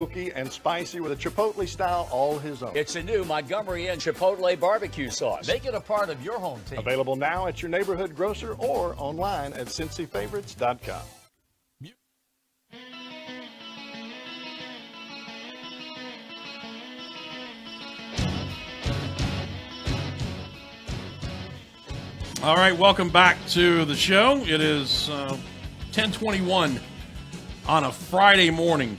smoky and spicy with a Chipotle style all his own. It's a new Montgomery Inn Chipotle barbecue sauce. Make it a part of your home team. Available now at your neighborhood grocer or online at CincyFavorites.com. All right, welcome back to the show. It is 10:21 on a Friday morning,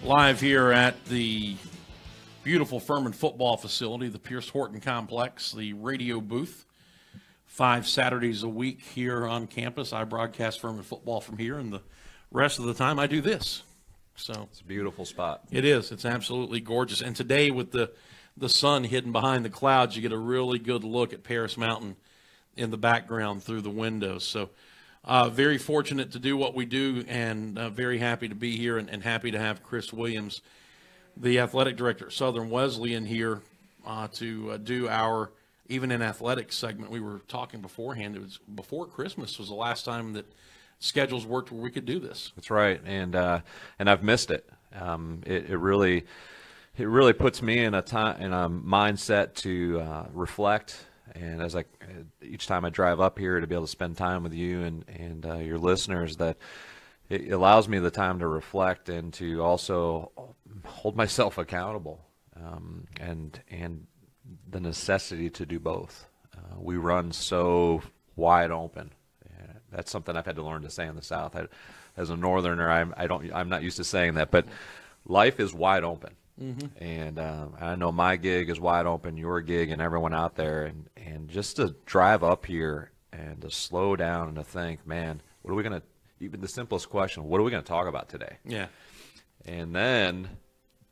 live here at the beautiful Furman football facility, the Pierce Horton Complex, the radio booth. 5 Saturdays a week here on campus. I broadcast Furman football from here, and the rest of the time I do this. So it's a beautiful spot. It is. It's absolutely gorgeous. And today with the sun hidden behind the clouds, you get a really good look at Paris Mountain in the background through the windows. So very fortunate to do what we do, and very happy to be here, and happy to have Chris Williams, the athletic director at Southern Wesleyan, here to do our Even in Athletics segment. We were talking beforehand. It was before Christmas was the last time that schedules worked where we could do this. That's right, and I've missed it. It really puts me in a mindset to reflect, and as each time I drive up here to be able to spend time with you and your listeners, that it allows me the time to reflect and to also hold myself accountable, and the necessity to do both. We run so wide open. That's something I've had to learn to say in the South. As a Northerner, I'm not used to saying that, but life is wide open. Mm-hmm. And I know my gig is wide open, your gig, and everyone out there. And just to drive up here and to slow down and to think, man, what are we going to, even the simplest question, what are we going to talk about today? Yeah. And then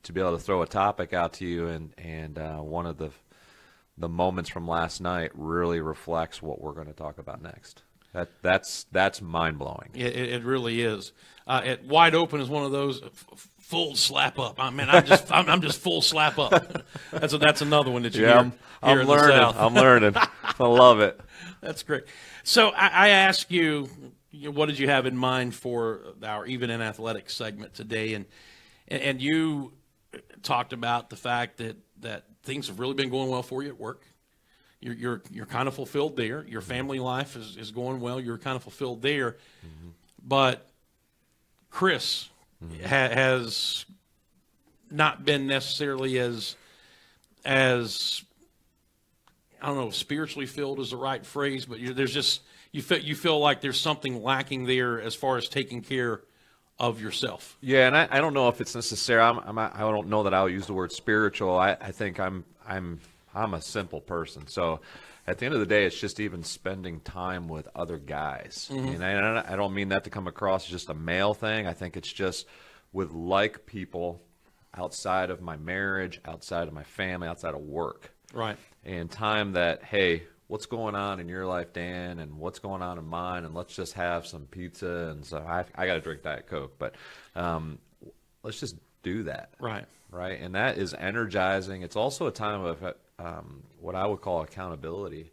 to be able to throw a topic out to you, and one of the moments from last night really reflects what we're going to talk about next. That's mind-blowing. It really is. Wide open is one of those full slap up. I mean, I'm just full slap up. That's another one that you hear I'm in learning. the South. I'm learning. I love it. That's great. So I ask you, what did you have in mind for our Even in Athletics segment today? And you talked about the fact that things have really been going well for you at work. You're kind of fulfilled there. Your family life is going well. You're kind of fulfilled there. Mm-hmm. But Chris has not been necessarily as I don't know if spiritually filled is the right phrase, but there's just you feel like there's something lacking there as far as taking care of yourself. Yeah, and I don't know if it's necessary. I don't know that I'll use the word spiritual. I think I'm a simple person. So at the end of the day, it's just even spending time with other guys. Mm-hmm. And I don't mean that to come across as just a male thing. I think it's just with like people outside of my marriage, outside of my family, outside of work. Right. And time that, hey, what's going on in your life, Dan, and what's going on in mine, and let's just have some pizza. And so I got to drink Diet Coke, but let's just do that. Right. Right. And that is energizing. It's also a time of what I would call accountability.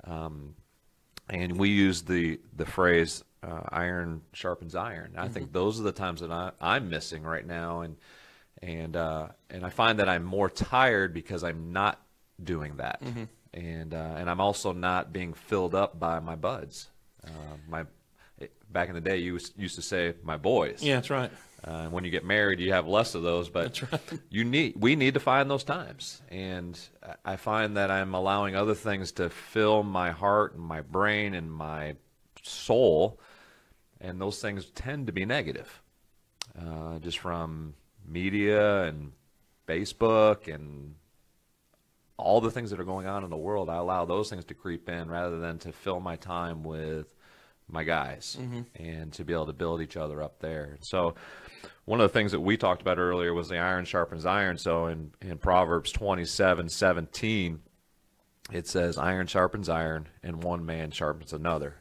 And we use the phrase iron sharpens iron. And I think those are the times that I'm missing right now. And I find that I'm more tired because I'm not doing that. Mm-hmm. And I'm also not being filled up by my buds. Back in the day, you used to say my boys. Yeah, that's right. When you get married, you have less of those, but that's right. we need to find those times. And I find that I'm allowing other things to fill my heart and my brain and my soul, and those things tend to be negative, just from media and Facebook and all the things that are going on in the world. I allow those things to creep in rather than to fill my time with my guys and to be able to build each other up there. So one of the things that we talked about earlier was the iron sharpens iron. So in Proverbs 27:17, it says, iron sharpens iron, and one man sharpens another.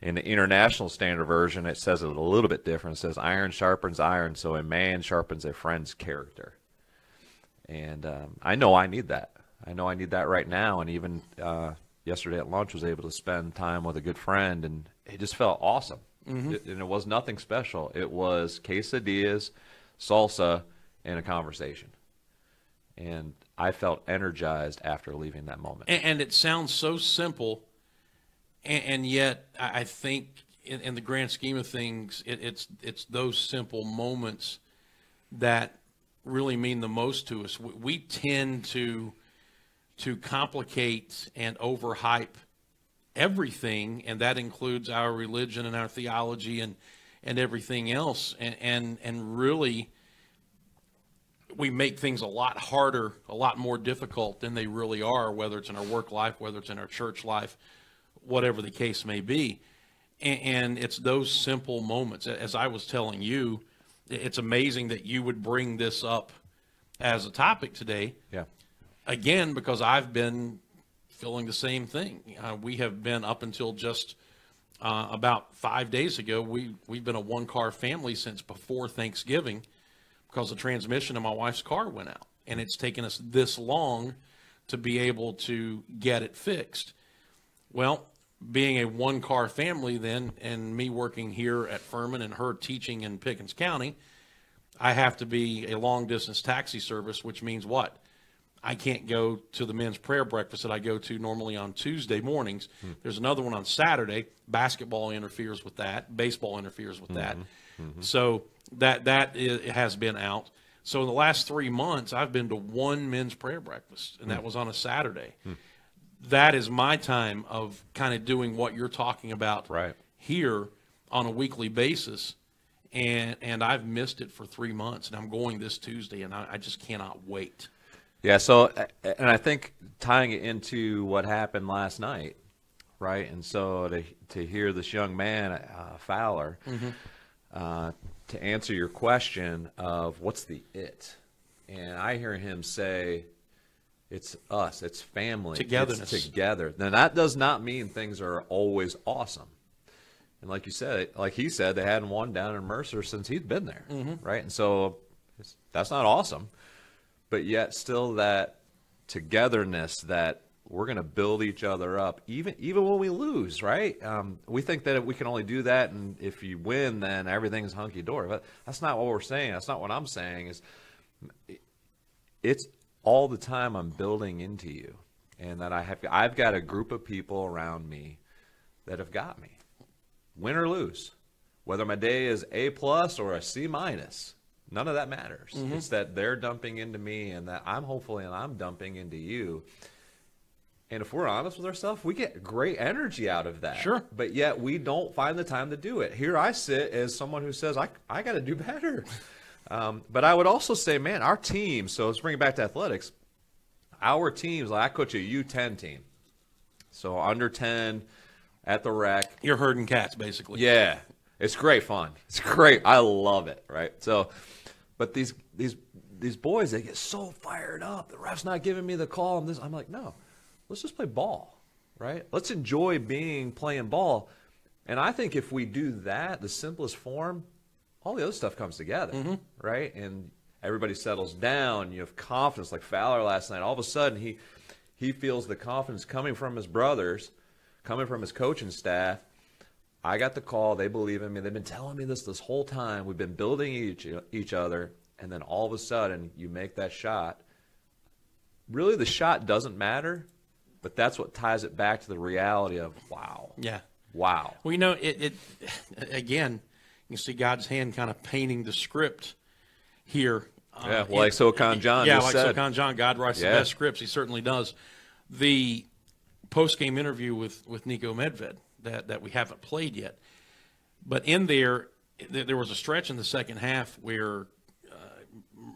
In the International Standard Version, it says it a little bit different. It says, iron sharpens iron, so a man sharpens a friend's character. And I know I need that. I know I need that right now. And even yesterday at lunch was able to spend time with a good friend, and it just felt awesome. And it was nothing special. It was quesadillas salsa, and a conversation. And I felt energized after leaving that moment. And it sounds so simple, and yet I think in the grand scheme of things, it's those simple moments that really mean the most to us. We tend to complicate and overhype everything, and that includes our religion and our theology and everything else. And really, we make things a lot harder, a lot more difficult than they really are, whether it's in our work life, whether it's in our church life, whatever the case may be. And it's those simple moments. As I was telling you, it's amazing that you would bring this up as a topic today. Yeah. Again, because I've been feeling the same thing. We have been up until just about 5 days ago. We've been a one-car family since before Thanksgiving because the transmission in my wife's car went out. And it's taken us this long to be able to get it fixed. Well, being a one-car family then, and me working here at Furman and her teaching in Pickens County, I have to be a long-distance taxi service, which means what? I can't go to the men's prayer breakfast that I go to normally on Tuesday mornings. There's another one on Saturday. Basketball interferes with that. Baseball interferes with that. So that has been out. So in the last 3 months, I've been to one men's prayer breakfast, and that was on a Saturday. That is my time of kind of doing what you're talking about here on a weekly basis. And I've missed it for 3 months, and I'm going this Tuesday, and I just cannot wait. Yeah, so, and I think tying it into what happened last night, right? And so to hear this young man, Fowler, to answer your question of what's the it, and I hear him say, it's us, it's family, togetherness, it's together. Now that does not mean things are always awesome. And like you said, like he said, they hadn't won down in Mercer since he'd been there, right? And so that's not awesome, but yet still that togetherness, that we're going to build each other up, even when we lose, right? We think that we can only do that, and if you win, then everything's hunky-dory. But that's not what we're saying. That's not what I'm saying. It's all the time I'm building into you, and that I've got a group of people around me that have got me, win or lose, whether my day is A+ or a C-. None of that matters. It's that they're dumping into me, and that I'm dumping into you. And if we're honest with ourselves, we get great energy out of that. Sure. But yet we don't find the time to do it. Here I sit as someone who says, I got to do better. But I would also say, man, our team, so let's bring it back to athletics. Our teams, like I coach a U10 team. So under 10 at the rec. You're herding cats, basically. Yeah. It's great fun. It's great. I love it, right? So, but these boys, they get so fired up. The ref's not giving me the call. And I'm like, no, let's just play ball, right? Let's enjoy playing ball. And I think if we do that, the simplest form, all the other stuff comes together, right? And everybody settles down. You have confidence, like Fowler last night. All of a sudden, he feels the confidence coming from his brothers, coming from his coaching staff. I got the call. They believe in me. They've been telling me this whole time. We've been building each other, and then all of a sudden, you make that shot. Really, the shot doesn't matter, but that's what ties it back to the reality of, wow. Yeah. Wow. Well, you know, it again, you can see God's hand kind of painting the script here. Yeah, like SoCon John just said. SoCon John, God writes the best scripts. He certainly does. The post-game interview with Nico Medved that we haven't played yet. But in there was a stretch in the second half where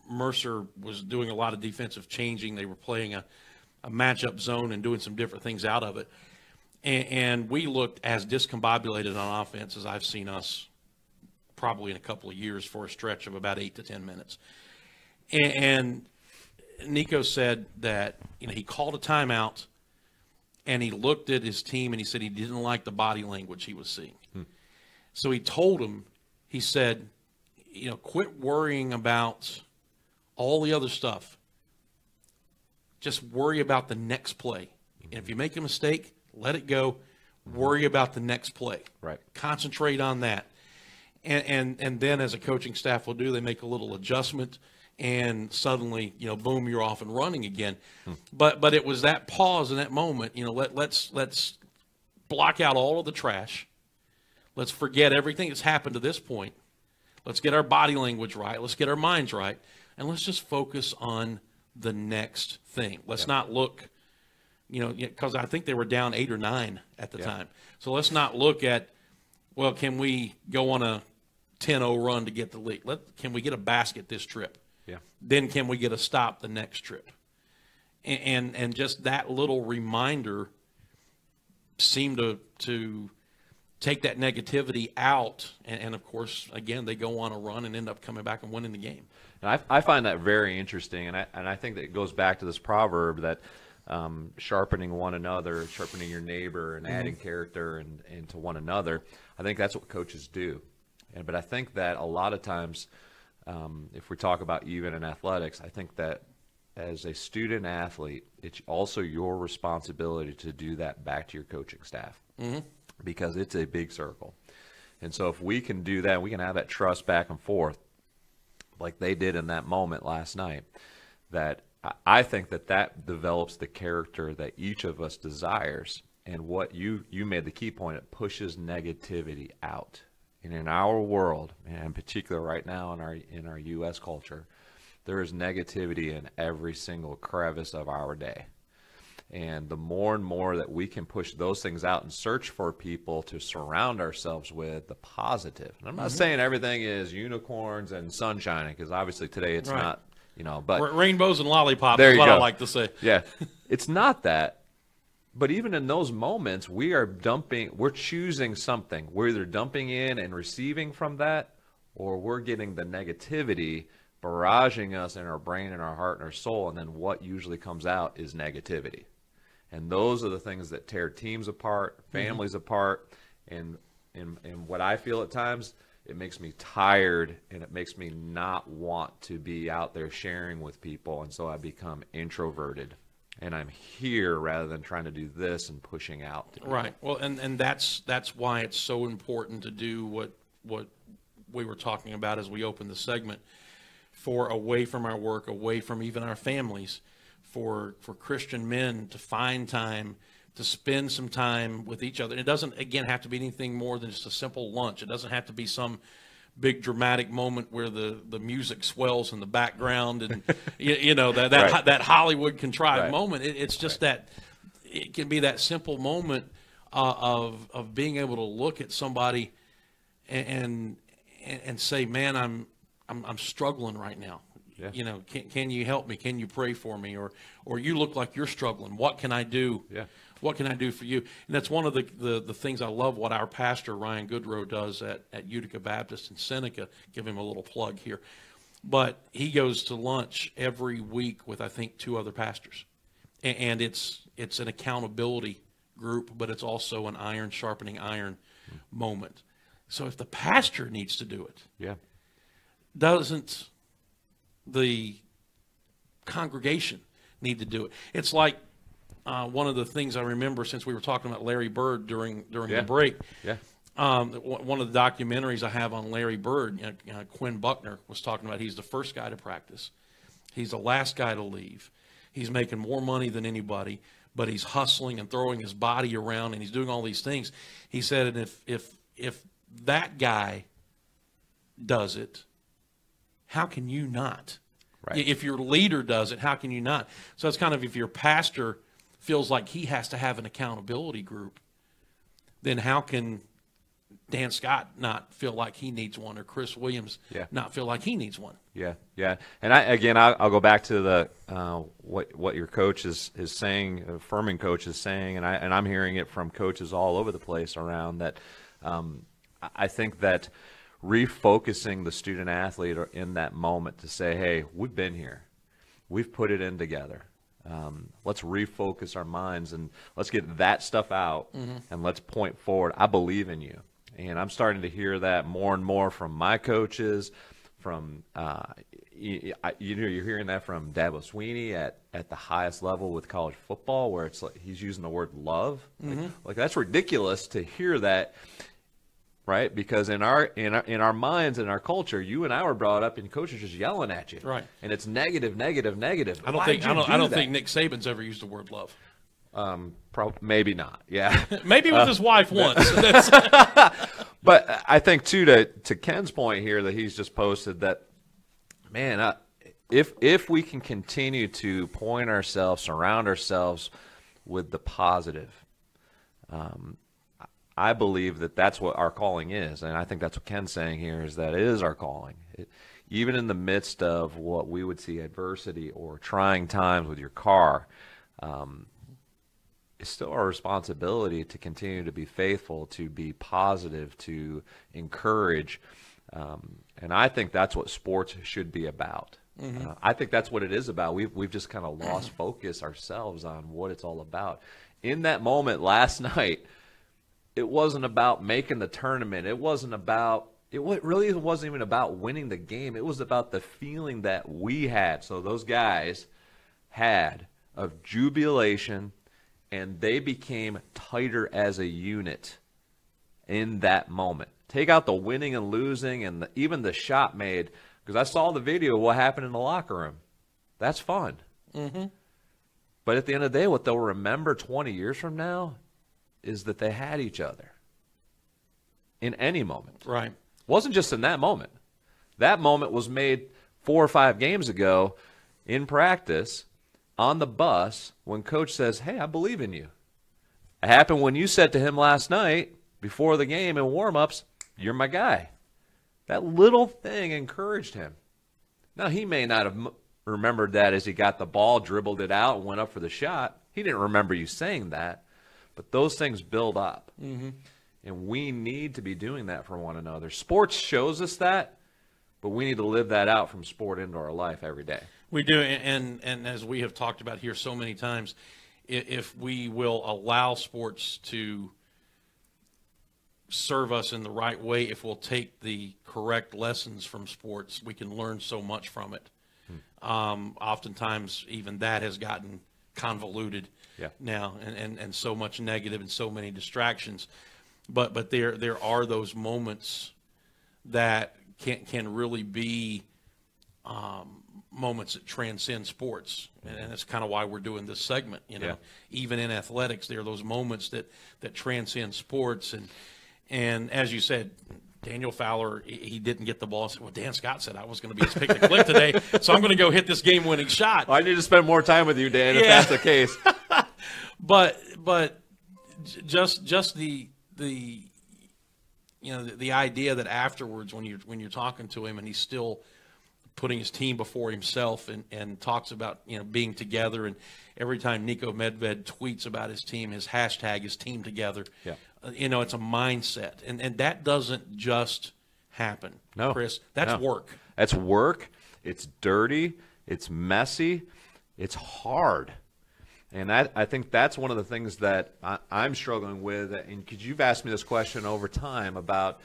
Mercer was doing a lot of defensive changing. They were playing a matchup zone and doing some different things out of it. And we looked as discombobulated on offense as I've seen us probably in a couple of years for a stretch of about 8 to 10 minutes. And Nico said that, you know, he called a timeout and he looked at his team and he said he didn't like the body language he was seeing. So he told him, he said, you know, quit worrying about all the other stuff. Just worry about the next play. And if you make a mistake, let it go. Worry about the next play. Right. Concentrate on that. And then as a coaching staff will do, they make a little adjustment, and suddenly, boom, you're off and running again. But it was that pause in that moment, let's block out all of the trash. Let's forget everything that's happened to this point. Let's get our body language right. Let's get our minds right. And let's just focus on the next thing. Let's not look, because I think they were down 8 or 9 at the time. So let's not look at, well, can we go on a 10-0 run to get the lead? Can we get a basket this trip? Yeah. Then can we get a stop the next trip? And just that little reminder seemed to take that negativity out. And of course, again, they go on a run and end up coming back and winning the game. And I find that very interesting, and I think that it goes back to this proverb that sharpening one another, sharpening your neighbor, and adding character and to one another. I think that's what coaches do. But I think that a lot of times, if we talk about even in athletics, I think that as a student athlete, it's also your responsibility to do that back to your coaching staff, because it's a big circle. And so if we can do that, we can have that trust back and forth like they did in that moment last night, that I think that develops the character that each of us desires. And what you made the key point, it pushes negativity out. And in our world, and in particular right now in our U.S. culture, there is negativity in every single crevice of our day. And the more and more that we can push those things out and search for people to surround ourselves with the positive. And I'm not saying everything is unicorns and sunshine, because obviously today it's not, but rainbows and lollipops is what I like to say. Yeah. It's not that. But even in those moments, we're choosing something. We're either dumping in and receiving from that, or we're getting the negativity barraging us in our brain and our heart and our soul, and then what usually comes out is negativity. And those are the things that tear teams apart, families apart, and what I feel at times, it makes me tired, and it makes me not want to be out there sharing with people, and so I become introverted. And I'm here rather than trying to do this and pushing out. Right. Well, and that's why it's so important to do what we were talking about as we opened the segment, for away from our work, away from even our families, for Christian men to find time to spend some time with each other. It doesn't, again, have to be anything more than just a simple lunch. It doesn't have to be some big dramatic moment where the music swells in the background and that Hollywood contrived moment. It's just that it can be that simple moment of being able to look at somebody and say, man, I'm struggling right now. Yeah. Can you help me? Can you pray for me? Or you look like you're struggling. What can I do? Yeah. What can I do for you? And that's one of the things I love what our pastor, Ryan Goodrow, does at Utica Baptist in Seneca. Give him a little plug here. But he goes to lunch every week with, I think, 2 other pastors. And it's an accountability group, but it's also an iron sharpening iron moment. So if the pastor needs to do it, doesn't the congregation need to do it? It's like one of the things I remember, since we were talking about Larry Bird during the break. Yeah. One of the documentaries I have on Larry Bird, Quinn Buckner was talking about, he's the first guy to practice. He's the last guy to leave. He's making more money than anybody, but he's hustling and throwing his body around, and he's doing all these things. He said, and if that guy does it, how can you not? Right. If your leader does it, how can you not? So it's kind of, if your pastor feels like he has to have an accountability group, then how can Dan Scott not feel like he needs one, or Chris Williams not feel like he needs one? Yeah, yeah. And I'll go back to the what your coach is saying, Furman coach is saying, and I'm hearing it from coaches all over the place around that. I think that refocusing the student athlete in that moment to say, hey, we've been here, we've put it in together. Let's refocus our minds and let's get that stuff out, and let's point forward. I believe in you. And I'm starting to hear that more and more from my coaches, from you're hearing that from Dabo Sweeney at the highest level with college football, where it's like he's using the word love. Like that's ridiculous to hear that. right? Because in our minds, in our culture, you and I were brought up, and coaches just yelling at you, Right? And it's negative, negative, negative. I don't think Nick Saban's ever used the word love. Maybe not. Yeah, maybe with his wife once. But I think too, to Ken's point here that he's just posted, that man, if we can continue to point ourselves, surround ourselves with the positive, I believe that that's what our calling is, and I think that's what Ken's saying here, is that it is our calling. Even in the midst of what we would see adversity or trying times with your car, it's still our responsibility to continue to be faithful, to be positive, to encourage, and I think that's what sports should be about. I think that's what it is about. We've just kind of lost focus ourselves on what it's all about. In that moment last night, it wasn't about making the tournament. It really wasn't even about winning the game. It was about the feeling that we had. So those guys had of jubilation, and they became tighter as a unit in that moment. Take out the winning and losing and even the shot made, because I saw the video of what happened in the locker room. That's fun. But at the end of the day, what they'll remember 20 years from now is that they had each other in any moment. Right. It wasn't just in that moment. That moment was made 4 or 5 games ago in practice on the bus when coach says, hey, I believe in you. It happened when you said to him last night before the game in warm-ups, you're my guy. That little thing encouraged him. Now, he may not have remembered that as he got the ball, dribbled it out, and went up for the shot. He didn't remember you saying that. But those things build up. And we need to be doing that for one another. Sports shows us that, but we need to live that out from sport into our life every day. We do, and as we have talked about here so many times, if we will allow sports to serve us in the right way, if we'll take the correct lessons from sports, we can learn so much from it. Oftentimes, even that has gotten convoluted now, and so much negative and so many distractions. But there are those moments that can really be moments that transcend sports, and that's kind of why we're doing this segment. Even in athletics, there are those moments that transcend sports, and as you said, Daniel Fowler, he didn't get the ball. Said, well, Dan Scott said I was going to be his pick to click today, so I'm going to go hit this game-winning shot. Well, I need to spend more time with you, Dan, if that's the case. But just the idea that afterwards, when you're talking to him and he's still putting his team before himself and talks about being together, and every time Niko Medved tweets about his team, his hashtag is team together. It's a mindset, and that doesn't just happen. No, Chris, that's work. That's work. It's dirty. It's messy. It's hard. And I think that's one of the things that I'm struggling with. And because you've asked me this question over time about,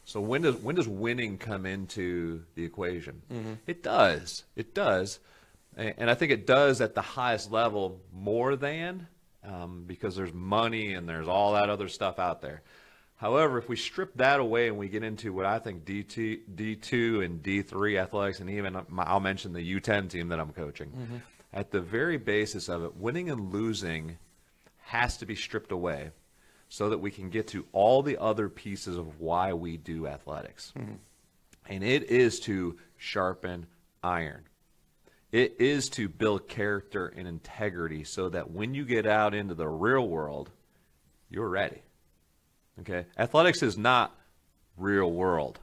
so when does winning come into the equation? It does. It does. And I think it does at the highest level more than, because there's money and there's all that other stuff out there. However, if we strip that away and we get into what I think D2 and D3 athletics, and even I'll mention the U10 team that I'm coaching, at the very basis of it, winning and losing has to be stripped away so that we can get to all the other pieces of why we do athletics. And it is to sharpen iron. It is to build character and integrity so that when you get out into the real world, you're ready. Okay? Athletics is not real world.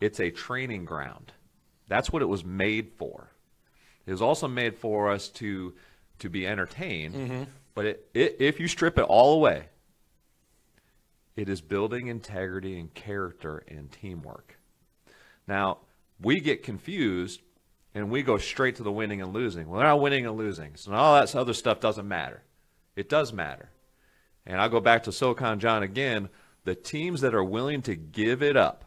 It's a training ground. That's what it was made for. It was also made for us to be entertained, but if you strip it all away, it is building integrity and character and teamwork. Now, we get confused and we go straight to the winning and losing. Well, they're not winning and losing, so all that other stuff doesn't matter. It does matter. And I'll go back to Silicon John again. The teams that are willing to give it up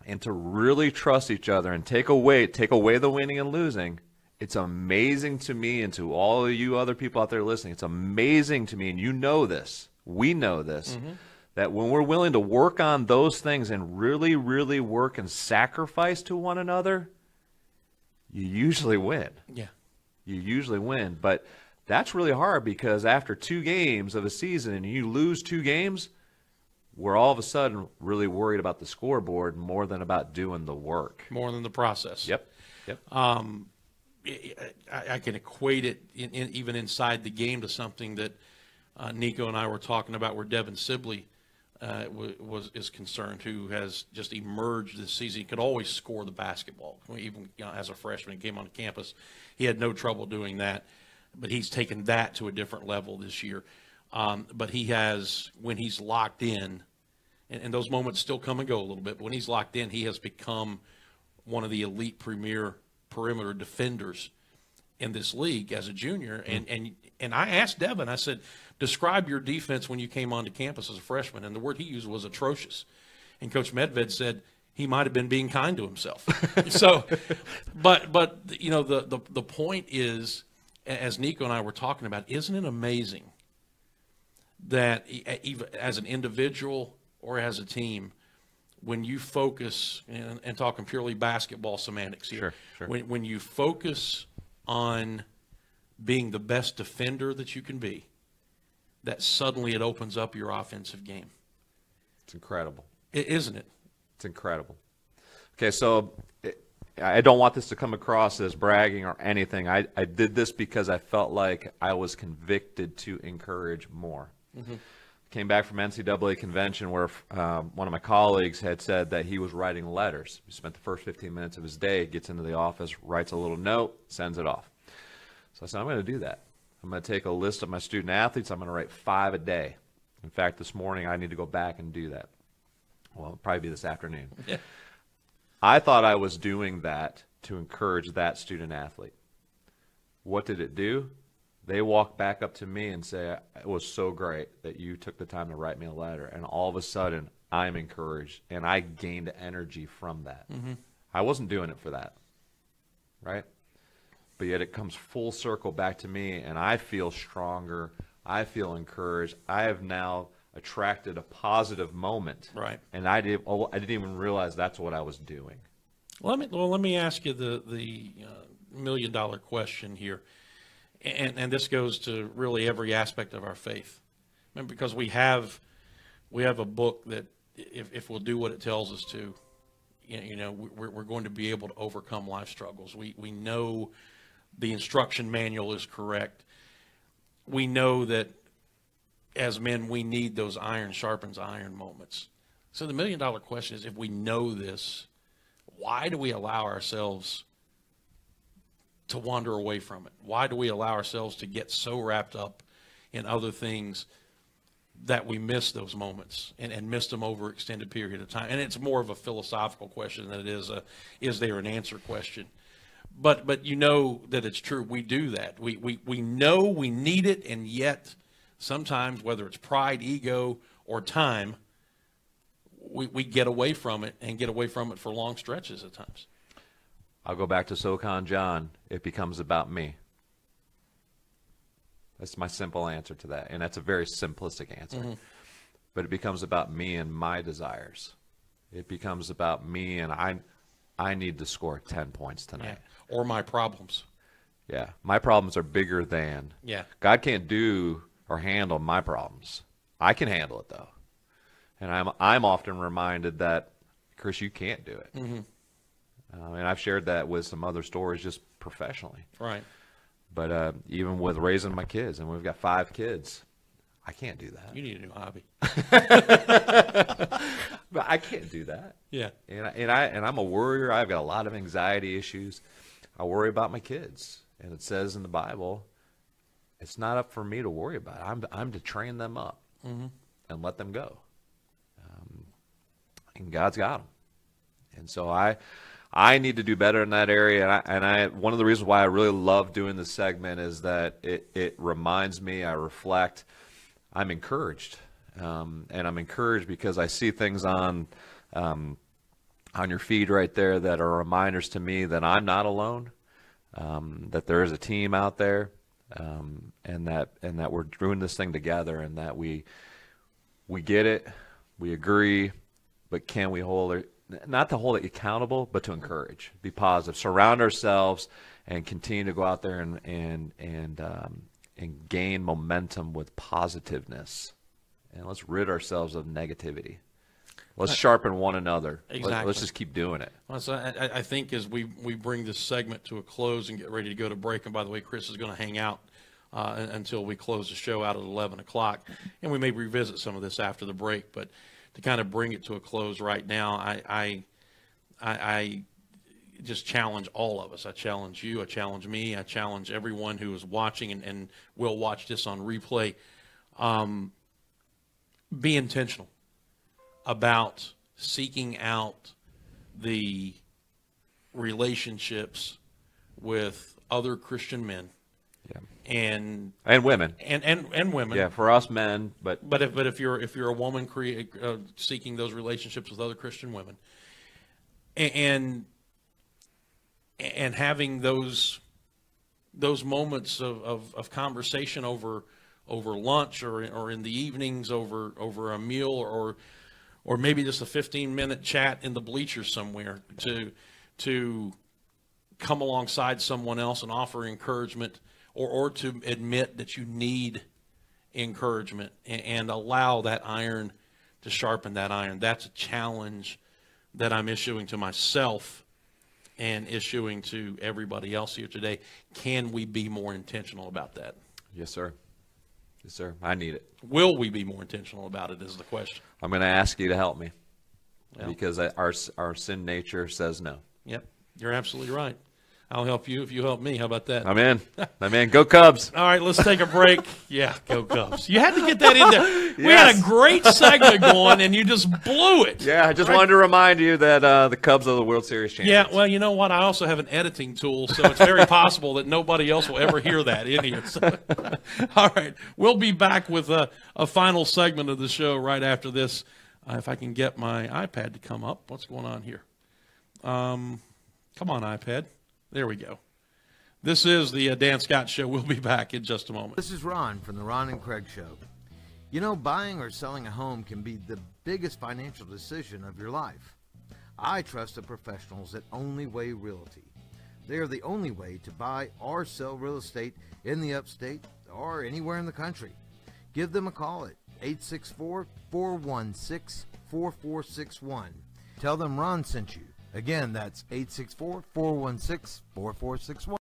and to really trust each other and take away the winning and losing, it's amazing to me and to all of you other people out there listening, it's amazing to me, and you know this, we know this, that when we're willing to work on those things and really, really work and sacrifice to one another, you usually win. Yeah. You usually win. But that's really hard, because after 2 games of a season and you lose 2 games, we're all of a sudden really worried about the scoreboard more than about doing the work. More than the process. Yep. I can equate it even inside the game to something that Nico and I were talking about, where Devin Sibley is concerned, who has just emerged this season. He could always score the basketball. Even as a freshman, he came on campus, he had no trouble doing that. But he's taken that to a different level this year. But he has, when he's locked in, and those moments still come and go a little bit, but when he's locked in, he has become one of the elite premier perimeter defenders in this league as a junior. And I asked Devin, I said, describe your defense when you came onto campus as a freshman. And the word he used was atrocious. And Coach Medved said he might have been being kind to himself. So, but you know, the point is, as Nico and I were talking about, isn't it amazing that even as an individual or as a team, when you focus, and talking purely basketball semantics here, Sure. When you focus on being the best defender that you can be, that suddenly it opens up your offensive game. It's incredible. Isn't it? It's incredible. Okay, so I don't want this to come across as bragging or anything. I did this because I felt like I was convicted to encourage more. Mm-hmm. Came back from NCAA convention where one of my colleagues had said that he was writing letters. He spent the first 15 minutes of his day, gets into the office, writes a little note, sends it off. So I said, I'm going to do that. I'm going to take a list of my student athletes. I'm going to write 5 a day. In fact, this morning I need to go back and do that. Well, it'll probably be this afternoon. Yeah. I thought I was doing that to encourage that student athlete. What did it do? They walk back up to me and say, it was so great that you took the time to write me a letter. And all of a sudden, I'm encouraged, and I gained energy from that. Mm-hmm. I wasn't doing it for that, right? But yet it comes full circle back to me, and I feel stronger. I feel encouraged. I have now attracted a positive moment. Right. And I didn't even realize that's what I was doing. Let me ask you the $1 million question here. And this goes to really every aspect of our faith. And because we have a book that if we'll do what it tells us to, we're going to be able to overcome life struggles. We know the instruction manual is correct. We know that as men, we need those iron sharpens iron moments. So the $1 million question is, if we know this, why do we allow ourselves to wander away from it? Why do we allow ourselves to get so wrapped up in other things that we miss those moments and miss them over an extended period of time? And it's more of a philosophical question than it is there an answer question. But you know that it's true. We do that. We know we need it, and yet sometimes, whether it's pride, ego, or time, we get away from it, and get away from it for long stretches at times. I'll go back to SoCon John. It becomes about me. That's my simple answer to that, and that's a very simplistic answer. Mm-hmm. But it becomes about me and my desires. It becomes about me, and I need to score 10 points tonight. Yeah. Or my problems. Yeah, my problems are bigger than. Yeah. God can't do or handle my problems. I can handle it, though. And I'm often reminded that, Chris, you can't do it. Mm-hmm. And I've shared that with some other stories just professionally. Right. But even with raising my kids, and we've got 5 kids, I can't do that. You need a new hobby. But I can't do that. Yeah. And I'm a worrier. I've got a lot of anxiety issues. I worry about my kids. And it says in the Bible, it's not up for me to worry about. I'm to train them up and let them go. And God's got them. And so I need to do better in that area. And one of the reasons why I really love doing this segment is that it reminds me, I reflect, I'm encouraged. And I'm encouraged because I see things on your feed right there that are reminders to me that I'm not alone, that there is a team out there, and that we're doing this thing together, and that we get it, We agree, but can we hold it, not to hold it accountable, but to encourage, be positive, surround ourselves, and continue to go out there and gain momentum with positiveness. And let's rid ourselves of negativity. Let's sharpen one another. Exactly. Let's just keep doing it. Well, so I think as we bring this segment to a close and get ready to go to break, and by the way, Chris is going to hang out until we close the show out at 11 o'clock, and we may revisit some of this after the break, but to kind of bring it to a close right now, I just challenge all of us. I challenge you. I challenge me. I challenge everyone who is watching and will watch this on replay. Be intentional about seeking out the relationships with other Christian men. Yeah. And women. And women. Yeah, for us men, but if you're a woman seeking those relationships with other Christian women, and having those moments of conversation over lunch or in the evenings over a meal or maybe just a 15-minute chat in the bleachers somewhere to come alongside someone else and offer encouragement or to admit that you need encouragement and allow that iron to sharpen that iron. That's a challenge that I'm issuing to myself and issuing to everybody else here today. Can we be more intentional about that? Yes, sir. Yes, sir. I need it. Will we be more intentional about it is the question. I'm going to ask you to help me, Well, because our sin nature says no. Yep, you're absolutely right. I'll help you if you help me. How about that? I'm in. I'm in. Go Cubs. All right, let's take a break. Yeah, go Cubs. You had to get that in there. We Yes. had a great segment going, and you just blew it. Yeah, I just wanted to remind you that the Cubs are the World Series champions. Yeah, well, you know what? I also have an editing tool, so it's very possible that nobody else will ever hear that in here. So, all right, we'll be back with a final segment of the show right after this. If I can get my iPad to come up. What's going on here? Come on, iPad. There we go. This is the Dan Scott Show. We'll be back in just a moment. This is Ron from the Ron and Craig Show. You know, buying or selling a home can be the biggest financial decision of your life. I trust the professionals at Only Way Realty. They are the only way to buy or sell real estate in the upstate or anywhere in the country. Give them a call at 864-416-4461. Tell them Ron sent you. Again, that's 864-416-4461.